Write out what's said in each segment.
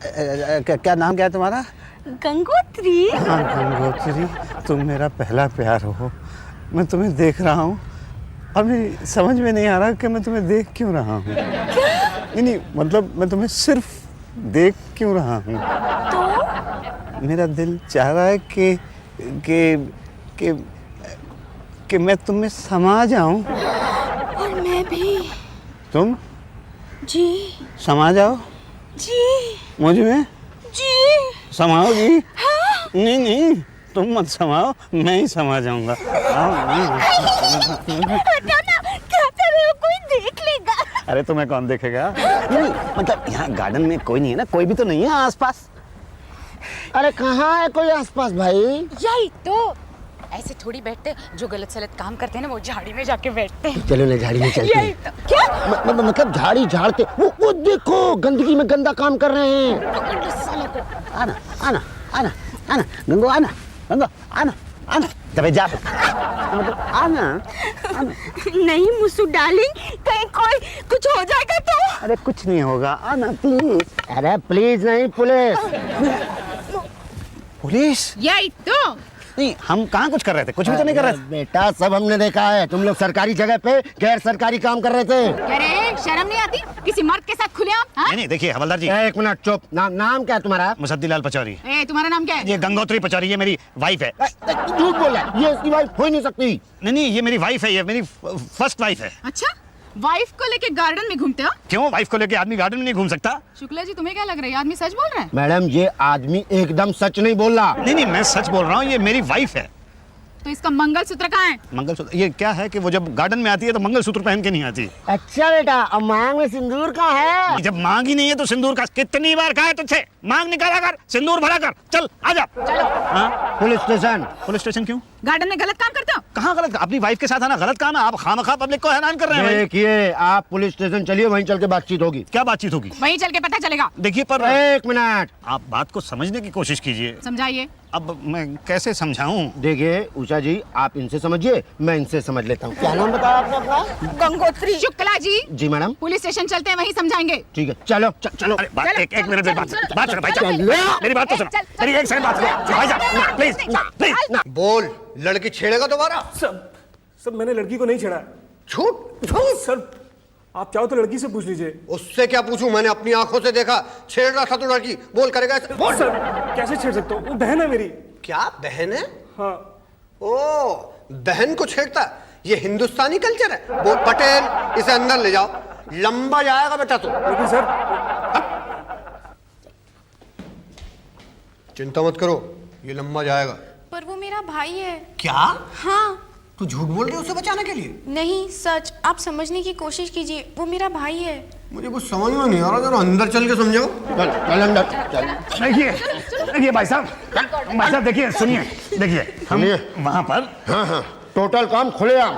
क्या नाम क्या है तुम्हारा? गंगोत्री। हाँ गंगोत्री, तुम मेरा पहला प्यार हो। मैं तुम्हें देख रहा हूँ, अभी समझ में नहीं आ रहा कि मैं तुम्हें देख क्यों रहा हूँ। नहीं, मतलब मैं तुम्हें सिर्फ देख क्यों रहा हूँ। तो मेरा दिल चाह रहा है कि मैं तुम में समा जाऊं। और मैं भी। तुम जी समा जाओ जी मुझ में। जी। समाओगी? हाँ। नहीं नहीं, तुम मत समाओ, मैं ही समा जाऊंगा। हटो ना, क्या कर रहे हो? कोई देख लेगा। अरे तुम्हें कौन देखेगा? नहीं मतलब यहाँ गार्डन में कोई नहीं है ना? कोई भी तो नहीं है आसपास? अरे कहाँ है कोई आसपास भाई? यही तो, ऐसे थोड़ी बैठते, जो गलत सलत काम करते हैं ना वो झाड़ी में जाके बैठते हैं। चलो ना झाड़ी में चलते यही हैं। तो। क्या? मतलब झाड़ी झाड़ते वो देखो गंदगी में गंदा काम कर रहे हैं। आना आना आना आना गंगो, आना गंगो, आना आना, तबे जा मतलब आना आना। नहीं मुसु डार्लिंग, कहीं कोई कुछ हो जाएगा तो? अरे कुछ नहीं होगा, आना प्लीज। अरे प्लीज नहीं, पुलिस। पुलिस? यही तो। नहीं, हम कहाँ कुछ कर रहे थे, कुछ भी तो नहीं कर रहे थे। बेटा सब हमने देखा है, तुम लोग सरकारी जगह पे गैर सरकारी काम कर रहे थे। अरे शर्म नहीं आती किसी मर्द के साथ खुलेआम? हाँ? नहीं देखिए हवलदार जी। एक मिनट चुप। नाम क्या है तुम्हारा? मुसद्दीलाल पचौरी। तुम्हारा नाम क्या है? ये गंगोत्री पचौरी, ये मेरी वाइफ है। झूठ बोल रहा है, ये इसकी वाइफ हो ही नहीं सकती। नहीं, ये मेरी वाइफ है, ये मेरी फर्स्ट वाइफ है। अच्छा, वाइफ को लेके गार्डन में घूमते हो? क्यों, वाइफ को लेके आदमी गार्डन में नहीं घूम सकता? शुक्ला जी तुम्हें क्या लग रहा है, आदमी सच बोल रहा है? मैडम ये आदमी एकदम सच नहीं बोल रहा। नहीं, मैं सच बोल रहा हूँ, ये मेरी वाइफ है। तो इसका मंगलसूत्र कहाँ है? मंगलसूत्र? ये क्या है कि वो जब गार्डन में आती है तो मंगलसूत्र पहन के नहीं आती। अच्छा बेटा, अब मांग में सिंदूर कहाँ है? जब मांग ही नहीं है तो सिंदूर का कितनी बार कहा है तुझसे? मांग निकाला कर, सिंदूर भरा कर, चल आजा। चलो। हाँ? Police station. पुलिस स्टेशन क्यों? गार्डन में गलत काम करते हो? कहाँ गलत? अपनी वाइफ के साथ आना गलत काम है? आप खामखा पब्लिक को हैरान कर रहे हैं भाई। देखिए आप पुलिस स्टेशन चलिए, वहीं चल के बातचीत होगी। क्या बातचीत होगी? वहीं चल के पता चलेगा। देखिए पर एक मिनट, आप बात को समझने की कोशिश कीजिए। समझाइए। अब मैं कैसे समझाऊं? देखिए उषा जी, आप इनसे समझिए, मैं इनसे समझ लेता हूँ। क्या नाम बताया आपने अपना? गंगोत्री। शुक्ला जी। जी मैडम। पुलिस स्टेशन चलते हैं, वहीं समझाएंगे। ठीक है चलो चलो। अरे बात, एक मिनट में बात सुनो भाई साहब, चलो। मेरी बात तो सुनो, मेरी एक सेकंड बात सुनो भाई साहब, प्लीज प्लीज। बोल, लड़की छेड़ेगा दोबारा? सर मैंने लड़की को नहीं छेड़ा। झूठ झूठ। सर आप चाहो तो लड़की से पूछ लीजिए। उससे क्या पूछूं? मैंने अपनी आंखों से देखा, छेड़ रहा था तो लड़की। बोल करेगा ऐसे? बोल। सर कैसे छेड़ सकता हूँ, वो बहन है मेरी। क्या बहन है? हाँ। ओ, बहन को छेड़ता? ये हिंदुस्तानी कल्चर है। बोल पटेल, इसे अंदर ले जाओ, लंबा जाएगा बेटा तू। लेकिन सर चिंता मत करो, ये लंबा जाएगा। पर वो मेरा भाई है। क्या? हाँ। तू झूठ बोल रही है उसे बचाने के लिए? नहीं सच, आप समझने की कोशिश कीजिए, वो मेरा भाई है। मुझे कुछ समझ में नहीं आ रहा, जरा अंदर चल के समझाओ। चल चल अंदर चल। देखिए भाई साहब देखिए, सुनिए, देखिए हम वहाँ पर हाँ टोटल काम खुलेआम।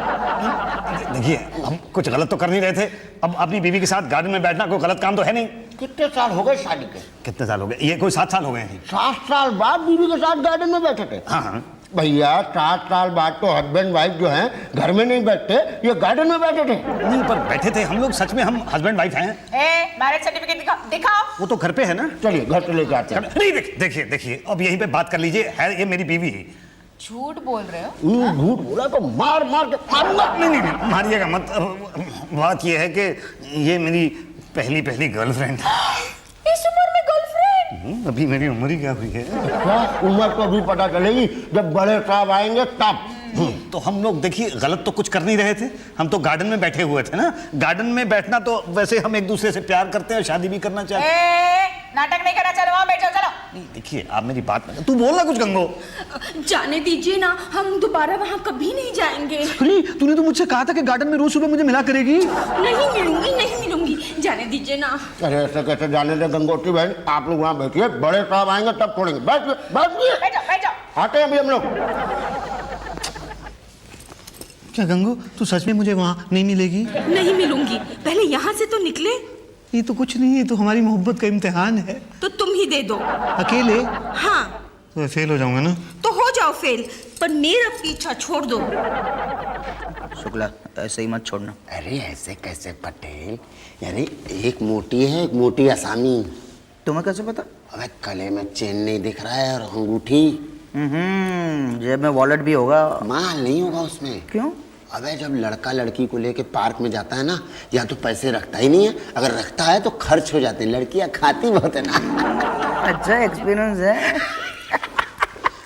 देखिए हम कुछ गलत तो कर नहीं रहे थे। अब अपनी बीवी के साथ गार्डन में बैठना कोई गलत काम तो है नहीं। कितने साल हो गए शादी के? कितने साल हो गए? ये कोई 7 साल हो गए हैं। 7 साल बाद बीवी के साथ गार्डन में बैठे थे? हाँ। भैया 7 साल बाद तो हस्बैंड वाइफ जो हैं घर में नहीं बैठते, ये गार्डन में बैठे थे। नहीं पर बैठे थे हम लोग, सच में हम हस्बैंड वाइफ हैं। मैरिज सर्टिफिकेट दिखाओ। वो तो घर पे है ना। चलिए घर से लेके आते हैं। नहीं देखिए अब यहीं पे बात कर लीजिए, है ये मेरी बीवी है। झूठ बोल रहे हो? झूठ बोला तो मार मार के मारूंगा। नहीं मारिएगा मत। बात ये है कि ये मेरी पहली गर्लफ्रेंड है। इस उम्र में गर्लफ्रेंड? अभी मेरी उम्र ही क्या हुई है? क्या उम्र तो अभी पता चलेगी जब बड़े साहब आएंगे तब। तो हम लोग देखिए गलत तो कुछ कर नहीं रहे थे, हम तो गार्डन में बैठे हुए थे ना। गार्डन में बैठना तो वैसे हम एक दूसरे से प्यार करते हैं और शादी भी करना चाहते हैं। नाटक नहीं करना, चलो वहाँ बैठ जाओ, चलो। नहीं देखिए आप मेरी बात में, तू बोल ना कुछ गंगो। जाने दीजिए ना, हम दोबारा वहाँ कभी नहीं जाएंगे। तूने तो मुझसे कहा था कि गार्डन में रोज सुबह मुझे मिला करेगी। नहीं मिलूंगी, जाने दीजिए ना। अरे ऐसे कैसे जाने दे गंगोत्री बहन, आप लोग वहाँ बैठिए, बड़े साहब आएंगे तब छोड़ेंगे। बैठ जाओ। आते हैं अभी हम लोग। क्या गंगो, तू सच में मुझे वहाँ नहीं मिलेगी? नहीं मिलूंगी, पहले यहाँ से तो निकले। ये तो कुछ नहीं है, तो हमारी मोहब्बत का इम्तिहान है। तो तुम ही दे दो। अकेले? हाँ। तो मैं फेल हो जाऊंगा ना? तो हो जाओ फेल, पर मेरा पीछा छोड़ दो। शुक्ला ऐसे ही मत छोड़ना। अरे ऐसे कैसे पटेल? अरे एक मोटी है, एक मोटी आसामी। तुम्हें कैसे पता? अबे गले में चेन नहीं दिख रहा है और अंगूठी, जेब में वॉलेट भी होगा। माल नहीं होगा उसमें। क्यों? अबे जब लड़का लड़की को लेके पार्क में जाता है ना, या तो पैसे रखता ही नहीं है, अगर रखता है तो खर्च हो जाते हैं। लड़कियां खाती बहुत है ना। अच्छा एक्सपीरियंस है।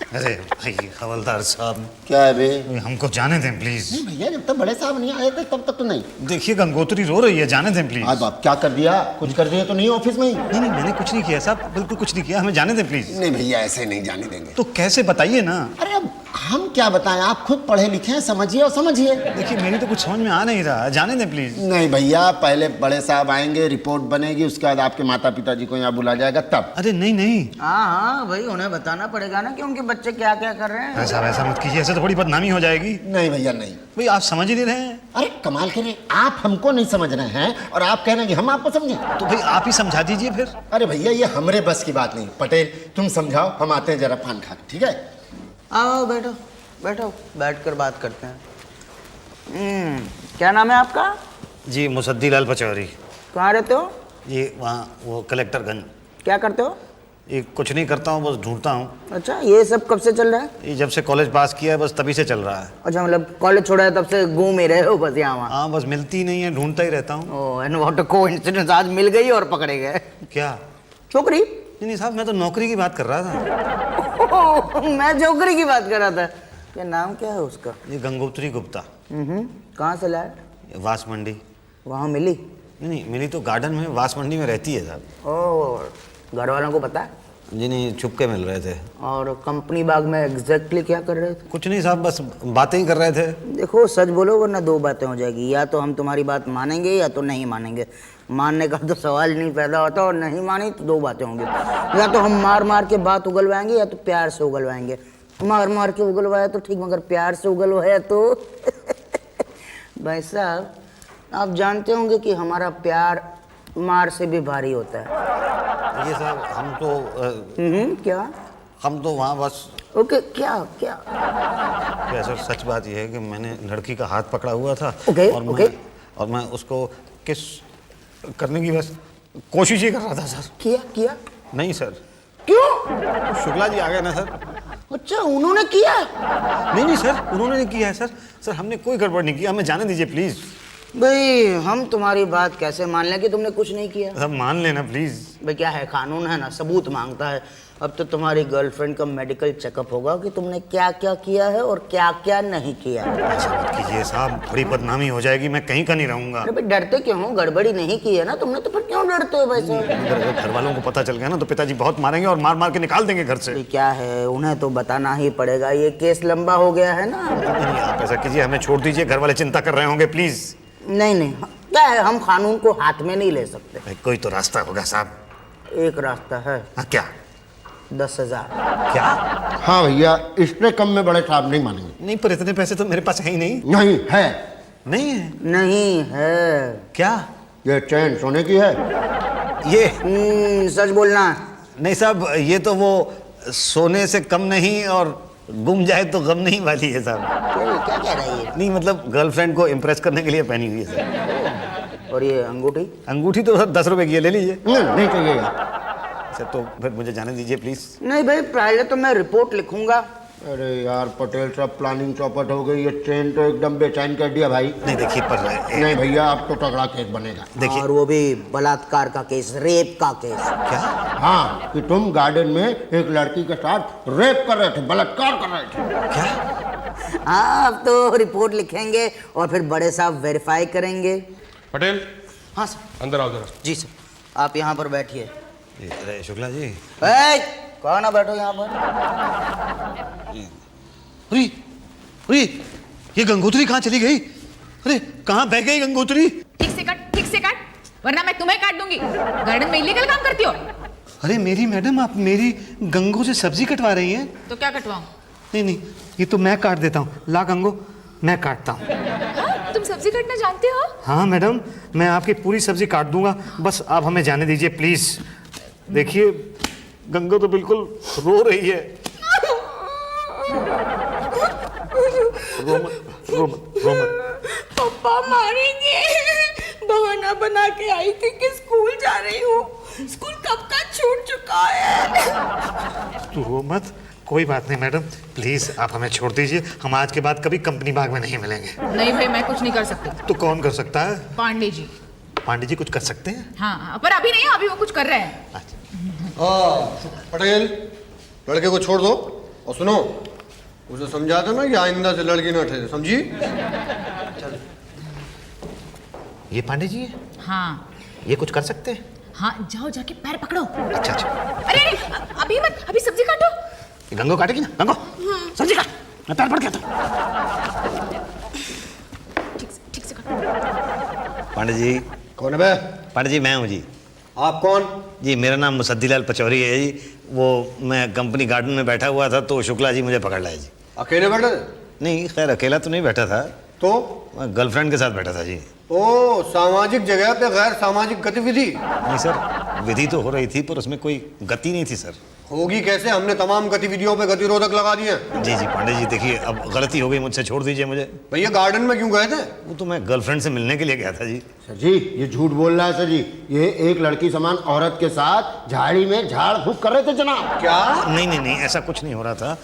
अरे भाई हवलदार साहब, क्या है बे? हमको जाने दें प्लीज। नहीं भैया, जब तक बड़े साहब नहीं आए थे तब तक तो नहीं। देखिए गंगोत्री रो रही है, जाने दें प्लीज। आज बाप क्या कर दिया? कुछ कर दिया तो नहीं ऑफिस में ही? नहीं नहीं, मैंने कुछ नहीं किया साहब, बिल्कुल कुछ नहीं किया, हमें जाने दें प्लीज। नहीं भैया, ऐसे नहीं जाने देंगे। तो कैसे बताइए ना। अरे अब हम क्या बताएं, आप खुद पढ़े लिखे हैं, समझिए और समझिए। देखिए मेरी तो कुछ समझ में आ नहीं रहा, जाने दें प्लीज। नहीं भैया, पहले बड़े साहब आएंगे, रिपोर्ट बनेगी, उसके बाद आपके माता पिताजी को यहाँ बुला जाएगा तब। अरे नहीं नहीं हाँ भाई, उन्हें बताना पड़ेगा ना कि उनके बच्चे क्या क्या कर रहे हैं। साहब ऐसा मत कीजिए, ऐसे तो बड़ी बदनामी हो जाएगी। नहीं भैया नहीं। भाई आप समझ ही नहीं रहे हैं। अरे कमाल करे, आप हमको नहीं समझ रहे हैं और आप कह रहे हैं कि हम आपको समझें। तो भाई आप ही समझा दीजिए फिर। अरे भैया, ये हमरे बस की बात नहीं। पटेल तुम समझाओ, हम आते हैं जरा पान खा के, ठीक है? आओ बैठो बैठो, बैठ कर बात करते हैं। क्या नाम है आपका? जी मुसद्दी लाल पचौरी। कहाँ रहते हो? ये वहाँ वो कलेक्टरगंज। क्या करते हो? ये कुछ नहीं करता हूँ, बस ढूंढता हूँ। अच्छा, ये सब कब से चल रहा है? ये जब से कॉलेज पास किया है बस तभी से चल रहा है। अच्छा, मतलब कॉलेज छोड़ा है तब से घूम ही रहे हो बस यहाँ वहाँ? हाँ बस मिलती नहीं है, ढूंढता ही रहता हूँ। ओह, एंड व्हाट अ कोइंसिडेंस, आज मिल गई और पकड़े गए। क्या? छोकरी? नहीं साहब, मैं तो नौकरी की बात कर रहा था। मैं छोकरी की बात कर रहा था। क्या नाम क्या है उसका? ये गंगोत्री गुप्ता। कहाँ से लाया? वास मंडी। वहाँ मिली? नहीं नहीं, मिली तो गार्डन में, वास मंडी में रहती है साहब। ओह, घर वालों को पता है? जी नहीं, छुप के मिल रहे थे। और कंपनी बाग में एग्जैक्टली क्या कर रहे थे? कुछ नहीं साहब, बस बातें ही कर रहे थे। देखो सच बोलो वरना दो बातें हो जाएगी, या तो हम तुम्हारी बात मानेंगे या तो नहीं मानेंगे। मानने का तो सवाल नहीं पैदा होता, और नहीं मानी तो दो बातें होंगी। या तो हम मार मार के बात उगलवाएंगे या तो प्यार से उगलवाएंगे। मार मार के उगलवाया तो ठीक, मगर प्यार से उगलवाया तो भाई साहब आप जानते होंगे कि हमारा प्यार मार से भी भारी होता है। ये साहब हम तो क्या? हम तो वहाँ बस। ओके, क्या क्या? क्या सर, सच बात यह है कि मैंने लड़की का हाथ पकड़ा हुआ था। ओके, और मैं उसको किस करने की बस कोशिश ही कर रहा था सर। किया? नहीं सर। क्यों? शुक्ला जी आ गए ना सर। अच्छा, उन्होंने किया? नहीं सर, उन्होंने नहीं किया है सर। सर हमने कोई गड़बड़ नहीं किया, हमें जाने दीजिए प्लीज। भाई हम तुम्हारी बात कैसे मान लें कि तुमने कुछ नहीं किया? सब मान लेना प्लीज। भाई क्या है, कानून है ना, सबूत मांगता है। अब तो तुम्हारी गर्लफ्रेंड का मेडिकल चेकअप होगा कि तुमने क्या क्या किया है और क्या क्या नहीं किया है। ऐसा मत कीजिए साहब, बड़ी बदनामी हो जाएगी, मैं कहीं का नहीं रहूंगा। अरे भाई डरते क्यों हो? गड़बड़ी नहीं की है ना तुमने, तो फिर क्यों डरते हो भाई साहब? अगर घर वालों को पता चल गया ना तो पिताजी बहुत मारेंगे और मार मार के निकाल देंगे घर से। भाई क्या है, उन्हें तो बताना ही पड़ेगा, ये केस लंबा हो गया है ना। नहीं आप ऐसा कीजिए, हमें छोड़ दीजिए, घर वाले चिंता कर रहे होंगे प्लीज। नहीं, क्या है, हम कानून को हाथ में नहीं ले सकते। भाई कोई तो रास्ता होगा साहब। एक रास्ता है। हाँ क्या? 10,000। क्या? हाँ भैया, इससे कम में बड़े साहब नहीं मानेंगे। नहीं पर इतने पैसे तो मेरे पास है ही नहीं। नहीं है। नहीं है? नहीं है। क्या? ये चैन सोने की है? ये सच बोलना। नहीं साहब, ये तो वो सोने से कम नहीं और गुम जाए तो गम नहीं वाली है साहब। क्या कह रहा है ये? नहीं मतलब गर्लफ्रेंड को इम्प्रेस करने के लिए पहनी हुई है सर। और ये अंगूठी? अंगूठी तो सर 10 रुपए की है, ले लीजिए। नहीं चाहिए। सर तो फिर मुझे जाने दीजिए प्लीज। नहीं भाई, पहले तो मैं रिपोर्ट लिखूंगा। अरे यार पटेल साहब, प्लानिंग चौपट हो गई। ये ट्रेन तो एकदम बेचैन कर दिया भाई। नहीं देखिए पर नहीं भैया, अब तो तगड़ा केस बनेगा। देखिए। और वो भी बलात्कार का केस, रेप का केस। क्या? हाँ, कि तुम गार्डन में एक लड़की के साथ रेप कर रहे थे, बलात्कार कर रहे थे। क्या? हाँ, अब तो रिपोर्ट लिखेंगे और फिर बड़े साहब वेरीफाई करेंगे। पटेल हाँ सर। अंदर आओ जरा। जी सर, आप यहाँ पर बैठिए। अरे शुक्ला जी। कहाँ ना बैठो यहाँ पर। अरे अरे ये गंगोत्री कहाँ चली गई? अरे कहाँ बह गई गंगोत्री? ठीक से काट, वरना मैं तुम्हें काट दूंगी। गार्डन में इलीगल काम करती हो? अरे मेरी मैडम, आप मेरी गंगो से सब्जी कटवा रही हैं? तो क्या कटवाऊं? नहीं, ये तो मैं काट देता हूँ। ला गंगो, मैं काटता हूँ। हाँ, तुम सब्जी काटना जानते हो? हाँ मैडम, मैं आपकी पूरी सब्जी काट दूंगा, बस आप हमें जाने दीजिए प्लीज। देखिए गंगो तो बिल्कुल रो रही है। रो मत। पापा मारेंगे। बहाना बना के आई थी कि स्कूल जा रही हूँ। स्कूल कब का छूट चुका है। तू रो मत, कोई बात नहीं मैडम, प्लीज आप हमें छोड़ दीजिए। हम आज के बाद कभी कंपनी बाग में नहीं मिलेंगे। नहीं भाई, मैं कुछ नहीं कर सकती। तो कौन कर सकता है? पांडे जी। पांडे जी कुछ कर सकते हैं? हाँ, पर अभी नहीं, अभी वो कुछ कर रहे हैं। पटेल, लड़के को छोड़ दो और सुनो, उसे समझा दो ना कि आइंदा से लड़की ना ठहरे, समझी? ये पांडे जी है? हाँ ये कुछ कर सकते हैं? हाँ, जाओ जाके पैर पकड़ो। अच्छा अच्छा। अरे अभी मत, अभी सब्जी काटो। ये गंगो काटेगी ना? गंगो सब्जी काट, मैं पैर पड़ गया था। ठीक से काटो। पांडे जी। कौन है बे? पांडे जी मैं हूँ जी। आप कौन? जी मेरा नाम मुसद्दीलाल पचौरी है जी। वो मैं कंपनी गार्डन में बैठा हुआ था तो शुक्ला जी मुझे पकड़ लाए जी। अकेले बैठे थे? नहीं खैर अकेला तो नहीं बैठा था, तो मैं गर्लफ्रेंड के साथ बैठा था जी। ओ, सामाजिक जगह पे गैर सामाजिक गतिविधि। नहीं सर, विधि तो हो रही थी पर उसमें कोई गति नहीं थी सर। होगी कैसे? हमने तमाम गतिविधियों पे गतिरोधक लगा दिए हैं। जी जी पांडे जी देखिए, अब गलती हो गई मुझसे, छोड़ दीजिए मुझे। भैया गार्डन में क्यों गए थे? वो तो मैं गर्लफ्रेंड से मिलने के लिए गया था जी। सर जी ये झूठ बोल रहा है सर जी, ये एक लड़की समान औरत के साथ झाड़ी में झाड़ फूक कर रहे थे जनाब। क्या? नहीं नहीं नहीं, ऐसा कुछ नहीं हो रहा था।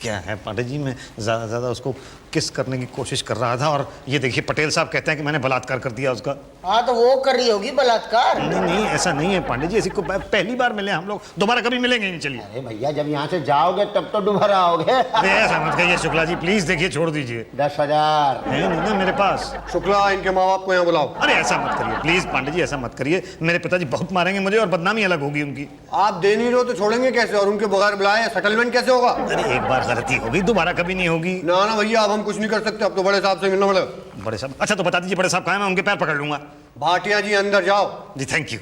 क्या है पांडे जी, मैं ज़्यादा ज़्यादा उसको किस करने की कोशिश कर रहा था और ये देखिए पटेल साहब कहते हैं कि मैंने बलात्कार कर दिया उसका। हाँ तो वो कर रही होगी बलात्कार। नहीं नहीं ऐसा नहीं है पांडे जी, ऐसी को पहली बार मिले हम लोग, दोबारा कभी मिलेंगे ही नहीं। चलिए। अरे भैया जब यहाँ से जाओगे तब तो दोबारा आओगे। अरे ऐसा मत कहिए शुक्ला जी, प्लीज देखिए छोड़ दीजिए। 10,000 है नहीं ना मेरे पास। शुक्ला, इनके माँ बाप को यहाँ बुलाओ। अरे ऐसा मत करिए प्लीज पांडे जी, ऐसा मत करिए, मेरे पिताजी बहुत मारेंगे मुझे और बदनामी अलग होगी उनकी। आप दे नहीं रहे हो तो छोड़ेंगे कैसे, और उनके बगैर बुलाए सेटलमेंट कैसे होगा? अरे एक बार गलती होगी, दोबारा कभी नहीं होगी। ना ना भैया, अब हम कुछ नहीं कर सकते, अब तो बड़े साहब से मिलना पड़ेगा। बड़े साहब? अच्छा तो बता दीजिए बड़े साहब कहाँ हैं, मैं उनके पैर पकड़ लूंगा। भाटिया जी अंदर जाओ। जी थैंक यू।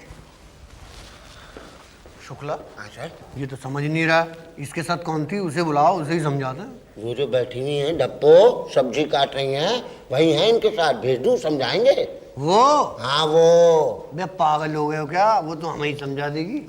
शुक्ला, ये तो समझ नहीं रहा, इसके साथ कौन थी? उसे बुलाओ, उसे ही समझा दे। वो जो बैठी हुई हैं डप्पो सब्जी काट रही हैं वही हैं, इनके साथ भेज दूं, समझाएंगे। वो? हाँ वो। बे पागल हो गए हो क्या? वो तो हमें ही समझा देगी।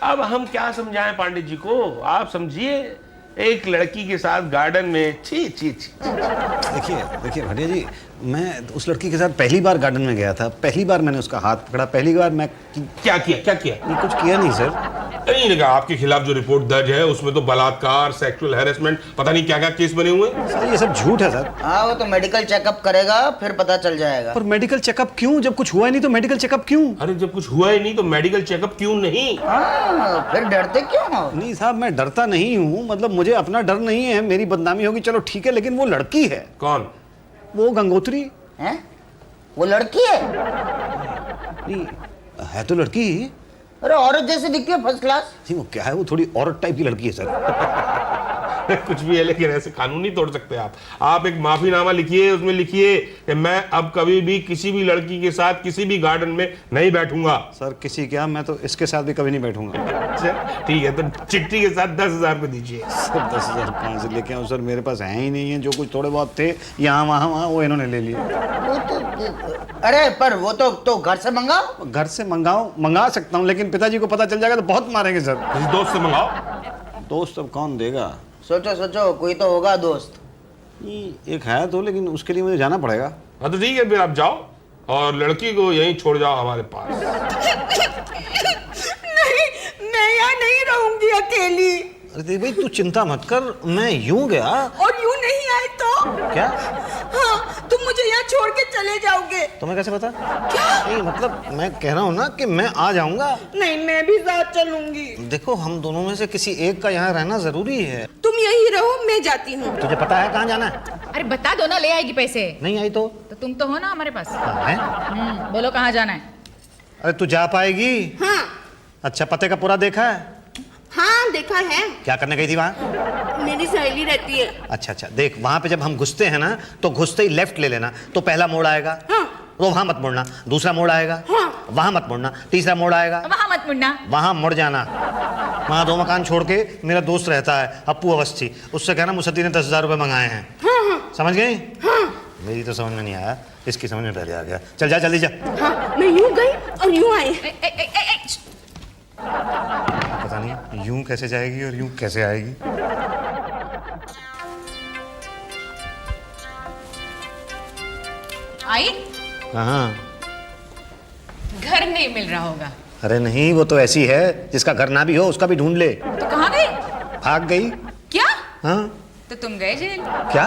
अब हम क्या समझाएं पांडे जी को? आप समझिए, एक लड़की के साथ गार्डन में, छी छी छी। देखिए देखिए भाटिया जी, मैं उस लड़की के साथ पहली बार गार्डन में गया था, पहली बार मैंने उसका हाथ पकड़ा, पहली बार मैं क्या किया? नहीं कुछ किया नहीं सर। नहीं लगा, आपके खिलाफ जो रिपोर्ट दर्ज है उसमें तो बलात्कार, सेक्सुअल हैरेसमेंट, पता नहीं क्या क्या केस बने हुए हैं। सर ये सब झूठ है सर। हाँ वो तो मेडिकल चेकअप करेगा फिर पता चल जाएगा। पर मेडिकल चेकअप क्यों? जब कुछ हुआ ही नहीं तो मेडिकल चेकअप क्यों? अरे जब कुछ हुआ ही नहीं तो मेडिकल चेकअप क्यों नहीं? हाँ, फिर डरते क्यों हो? नहीं साहब मैं डरता नहीं हूँ, मतलब मुझे अपना डर नहीं है, मेरी बदनामी होगी चलो ठीक है, लेकिन वो लड़की है। कौन? वो गंगोत्री हैं? वो लड़की है? नहीं है तो लड़की ही। अरे औरत जैसे दिखती है, फर्स्ट क्लास। नहीं वो क्या है, वो थोड़ी औरत टाइप की लड़की है सर। कुछ भी है लेकिन ऐसे कानून नहीं तोड़ सकते आप एक माफीनामा लिखिए, उसमें लिखिए कि मैं अब कभी भी किसी भी लड़की के साथ किसी भी गार्डन में नहीं बैठूंगा। सर किसी क्या, मैं तो इसके साथ भी कभी नहीं बैठूंगा। अच्छा ठीक है, तो चिट्ठी के साथ 10,000 रुपये दीजिए। सर 10,000 कहाँ से लेके आऊँ सर, मेरे पास है ही नहीं है, जो कुछ थोड़े बहुत थे यहाँ वहाँ वो इन्होंने ले लिए। वो तो अरे पर वो तो घर से मंगाओ। घर से मंगा सकता हूँ, लेकिन पिताजी को पता चल जाएगा तो बहुत मारेंगे सर। किसी दोस्त से मंगाओ। दोस्त अब कौन देगा? सोचो कोई तो होगा दोस्त। एक है तो, लेकिन उसके लिए मुझे जाना पड़ेगा। हाँ तो ठीक है, फिर आप जाओ और लड़की को यहीं छोड़ जाओ हमारे पास। नहीं, मैं यहाँ नहीं रहूंगी अकेली। अरे भाई तू चिंता मत कर, मैं यूं गया। और यूं नहीं आए तो? क्या? हाँ, तुम मुझे यहाँ छोड़ के चले जाओगे। तुम्हें कैसे पता? क्या? नहीं मतलब मैं कह रहा हूँ ना कि मैं आ जाऊंगा। नहीं, मैं भी साथ चलूंगी। देखो हम दोनों में से किसी एक का यहाँ रहना जरूरी है। तुम यही रहो, मैं जाती हूँ। तुझे पता है कहाँ जाना है? अरे बता दो ना, ले आएगी पैसे। नहीं आई तो तुम तो हो ना हमारे पास। है? बोलो कहाँ जाना है? अरे तू जा पाएगी? हाँ। अच्छा पते का पूरा देखा है? हाँ देखा है। क्या करने गई थी वहाँ? मेरी सहेली रहती है। अच्छा देख, वहाँ पे जब हम घुसते हैं ना तो घुसते ही लेफ्ट ले लेना, तो पहला मोड़ आएगा। हाँ। तो वहाँ मत मुड़ना, दूसरा मोड़ आएगा। हाँ। वहाँ मत मुड़ना, तीसरा मोड़ आएगा। वहाँ मत मुड़ना। वहाँ मुड़ जाना। वहाँ 2 मकान छोड़ के मेरा दोस्त रहता है अप्पू अवस्थी, उससे कहना मुसद्दी ने 10,000 रुपये मंगाए हैं। हाँ। समझ गई? हाँ। मेरी तो समझ में नहीं आया, इसकी समझ में पहले आ गया। चल जा जल्दी जा। हाँ, मैं यूं गई और यूं आई। पता नहीं यूं कैसे जाएगी और यूं कैसे आएगी। आई? हाँ घर नहीं मिल रहा होगा। अरे नहीं, वो तो ऐसी है जिसका घर ना भी हो उसका भी ढूंढ ले। तो कहाँ गई? भाग गई। क्या? हाँ। तो तुम गए जेल? क्या?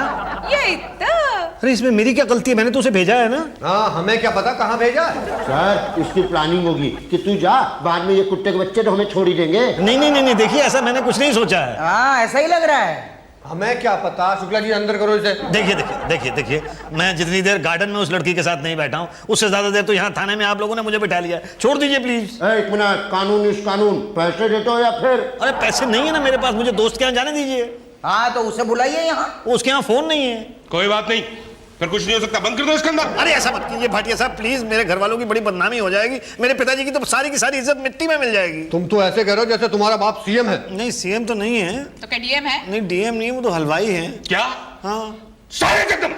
यही तो। अरे इसमें मेरी क्या गलती है, मैंने तो उसे भेजा है ना। हाँ, हमें क्या पता कहाँ भेजा है। सर इसकी प्लानिंग होगी कि तू जा, बाद में ये कुत्ते के बच्चे तो हमें छोड़ ही देंगे। नहीं नहीं नहीं नहीं, देखिए ऐसा मैंने कुछ नहीं सोचा है। हाँ ऐसा ही लग रहा है। हमें क्या पता। शुक्ला जी अंदर करो इसे। देखिए देखिए देखिए देखिए, मैं जितनी देर गार्डन में उस लड़की के साथ नहीं बैठा हूँ उससे ज्यादा देर तो यहाँ थाने में आप लोगों ने मुझे बिठा लिया। छोड़ दीजिए प्लीज। एक मिनट, कानून इस कानून, पैसे देते हो या फिर? अरे पैसे नहीं है ना मेरे पास, मुझे दोस्त के यहाँ जाने दीजिए। हाँ तो उसे बुलाइए यहाँ। उसके यहाँ फोन नहीं है। कोई बात नहीं, फिर कुछ नहीं हो सकता, बंद कर दो इसके अंदर। अरे ऐसा मत कीजिए भाटिया साहब प्लीज, मेरे घर वालों की बड़ी बदनामी हो जाएगी, मेरे पिताजी की तो सारी की सारी इज्जत मिट्टी में मिल जाएगी। तुम तो ऐसे कह रहे हो जैसे तुम्हारा बाप सीएम है। नहीं सीएम तो नहीं है। तो क्या डीएम है? नहीं डीएम नहीं, वो तो हलवाई है। क्या? हाँ सारे एकदम।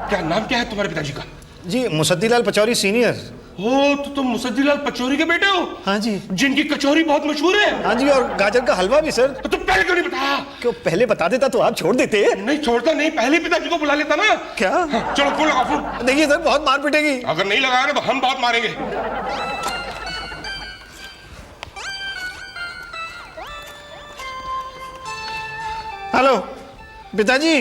क्या नाम क्या है तुम्हारे पिताजी का? जी मुसद्दीलाल पचौरी सीनियर। ओ तो तुम मुसद्दीलाल पचौरी के बेटे हो? हाँ जी। जिनकी कचौरी बहुत मशहूर है। हाँ जी, और गाजर का हलवा भी सर। तो तुम पहले क्यों नहीं बताया? क्यों, पहले बता देता तो आप छोड़ देते। नहीं छोड़ता नहीं, पहले पिताजी को बुला लेता ना। क्या? हाँ, चलो फोन लगा फोन। देखिए सर बहुत मार पिटेगी। अगर नहीं लगाया ना तो हम बहुत मारेंगे। हेलो पिताजी,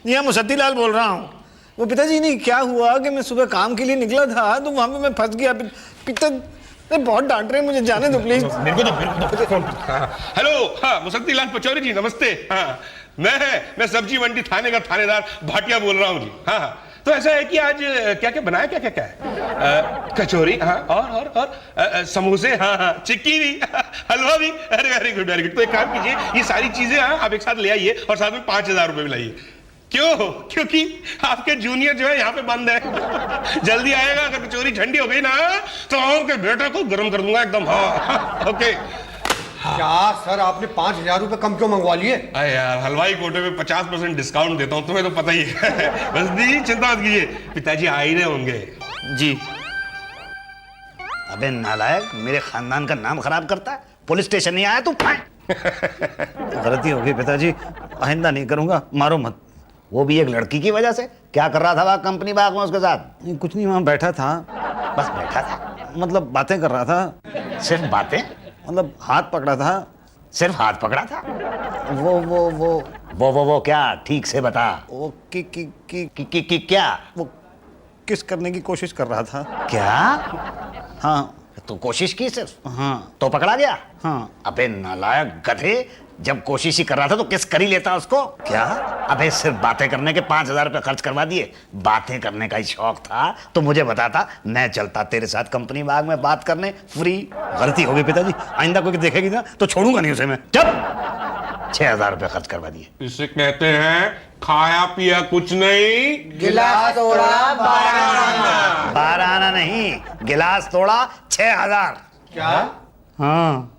यहाँ मुसद्दीलाल बोल रहा हूँ। वो पिताजी नहीं, क्या हुआ कि मैं सुबह काम के लिए निकला था तो वहां पे मैं फंस गया। पिता बहुत डांट रहे हैं मुझे, जाने दो प्लीज। मेरे को दो फोन। हेलो, हाँ मुसद्दीलाल पचौरी जी नमस्ते। हाँ मैं सब्जी मंडी थाने का थानेदार भाटिया बोल रहा हूँ जी। हाँ तो ऐसा है कि आज क्या क्या बनाया, क्या क्या क्या है? कचौरी, हाँ और समोसे, हाँ हाँ चिक्की भी, हलवा भी। अरे वेरी गुड वेरी गुड। तो एक काम कीजिए, ये सारी चीजें आप एक साथ ले आइए और साथ में 5,000 रुपए भी लाइए। क्यों? क्योंकि आपके जूनियर जो है यहाँ पे बंद है। जल्दी आएगा, अगर कचौरी ठंडी हो गई ना तो आपके बेटे को गर्म कर दूंगा एकदम। हाँ ओके। क्या सर, आपने 5,000 रुपए कम क्यों मंगवा लिए? अरे यार, हलवाई कोटे में 50% डिस्काउंट देता हूँ, तुम्हें तो पता ही है। बस दी चिंता मत कीजिए, पिताजी आ ही रहे होंगे जी। अबे नालायक, मेरे खानदान का नाम खराब करता है, पुलिस स्टेशन नहीं आया तू। गलती हो गई पिताजी, आइंदा नहीं करूंगा, मारो मत। वो भी एक लड़की की वजह से? क्या कर रहा था वहाँ कंपनी बाग में उसके साथ? नहीं, कुछ नहीं, वहां बैठा था, बस बैठा था? मतलब बातें कर रहा था। सिर्फ बातें? मतलब हाथ पकड़ा था। सिर्फ हाथ पकड़ा था? वो क्या, ठीक से बता। वो कि क्या? वो किस करने की कोशिश कर रहा था। क्या? हाँ। तो कोशिश की सिर्फ? हाँ। तो पकड़ा गया? हाँ। अबे नालायक गधे, जब कोशिश ही कर रहा था तो किस कर ही लेता उसको। क्या? अबे सिर्फ बातें करने के 5,000 रुपए खर्च करवा दिए। बातें करने का ही शौक था तो मुझे बताता, मैं चलता तेरे साथ कंपनी बाग में बात करने फ्री। गलती हो गई पिताजी, आइंदा कोई देखेगी ना तो छोड़ूंगा नहीं उसे मैं। जब 6,000 रुपए खर्च करवा दिए। इसे कहते हैं खाया पिया कुछ नहीं, गिलास तोड़ा 12 आना नहीं, गिलास तोड़ा 6,000। क्या? हाँ